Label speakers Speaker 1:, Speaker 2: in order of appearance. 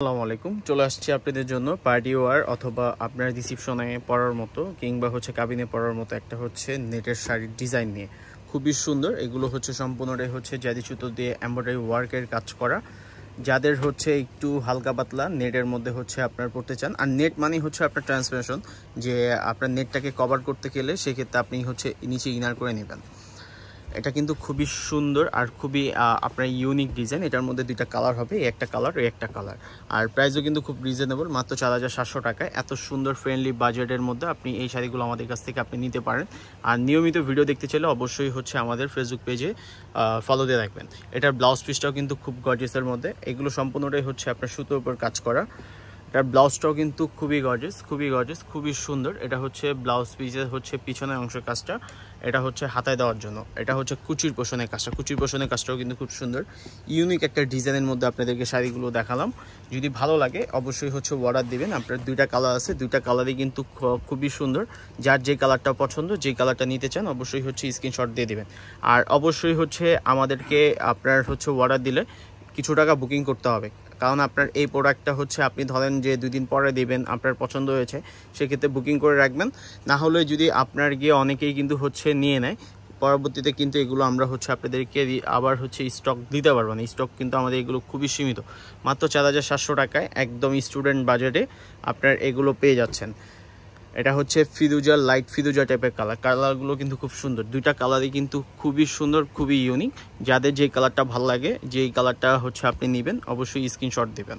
Speaker 1: আসসালামু আলাইকুম। চলে আসছি আপনাদের জন্য পার্টি ওয়ার অথবা আপনার রিসিপশনে পরার মতো কিংবা কাবিনে পরার মতো একটা নেটের শাড়ির ডিজাইন নিয়ে। খুবই সুন্দর। এগুলো সম্পূর্ণটাই জারি সুতো দিয়ে এমব্রয়ডারি ওয়ার্কের কাজ করা। যাদের একটু হালকা পাতলা নেটের মধ্যে আপনার পড়তে চান, আর নেট মানে আপনার ট্রান্সপারেশন, যে আপনার নেটটাকে কভার করতে গেলে সেক্ষেত্রে আপনি নিচে ইনার করে নেবেন। এটা কিন্তু খুবই সুন্দর আর খুবই আপনার ইউনিক ডিজাইন। এটার মধ্যে দুইটা কালার হবে, একটা কালার ও একটা কালার। আর প্রাইসও কিন্তু খুব রিজনেবল, মাত্র 4700 টাকায়। এত সুন্দর ফ্রেন্ডলি বাজেটের মধ্যে আপনি এই শাড়িগুলো আমাদের কাছ থেকে আপনি নিতে পারেন। আর নিয়মিত ভিডিও দেখতে চাইলে অবশ্যই আমাদের ফেসবুক পেজে ফলো দিয়ে রাখবেন। এটার ব্লাউজ পিসটাও কিন্তু খুব গর্জিয়াসের মধ্যে। এগুলো সম্পূর্ণটাই আপনার সুতোর উপর কাজ করা। এটার ব্লাউজটাও কিন্তু খুবই গর্জিয়াস, খুবই সুন্দর। এটা ব্লাউজ পিসের পিছনের অংশের কাজটা, এটা হাতায় দেওয়ার জন্য। এটা কুচির পোষণের কাজটা, কুচির পোষণের কাজটাও কিন্তু খুব সুন্দর। ইউনিক একটা ডিজাইনের মধ্যে আপনাদেরকে শাড়িগুলো দেখালাম। যদি ভালো লাগে অবশ্যই অর্ডার দিবেন। আপনার দুইটা কালার আছে, দুইটা কালারই কিন্তু খুবই সুন্দর। যার যে কালারটা পছন্দ, যে কালারটা নিতে চান অবশ্যই স্ক্রিনশট দিয়ে দিবেন। আর অবশ্যই আমাদেরকে আপনার অর্ডার দিলে কিছু টাকা বুকিং করতে হবে, কারণ আপনার এই প্রোডাক্টটা আপনি ধরেন যে 2 দিন পরে দিবেন, আপনার পছন্দ হয়েছে, সেক্ষেত্রে বুকিং করে রাখবেন। না হলে যদি আপনার গিয়ে অনেকেই কিন্তু নিয়ে নেয়, পরবর্তীতে কিন্তু এগুলো আমরা আপনাদেরকে আবার স্টক দিতে পারবো না। স্টক কিন্তু আমাদের এগুলো খুবই সীমিত। মাত্র 4700 টাকায় একদম স্টুডেন্ট বাজেটে আপনার এগুলো পেয়ে যাচ্ছেন। এটা ফিরোজা, লাইট ফিরোজা টাইপের কালারগুলো কিন্তু খুব সুন্দর। দুইটা কালারই কিন্তু খুবই সুন্দর, খুবই ইউনিক। যাদের যে কালারটা ভালো লাগে, যেই কালারটা আপনি নেবেন অবশ্যই স্ক্রিনশট দেবেন।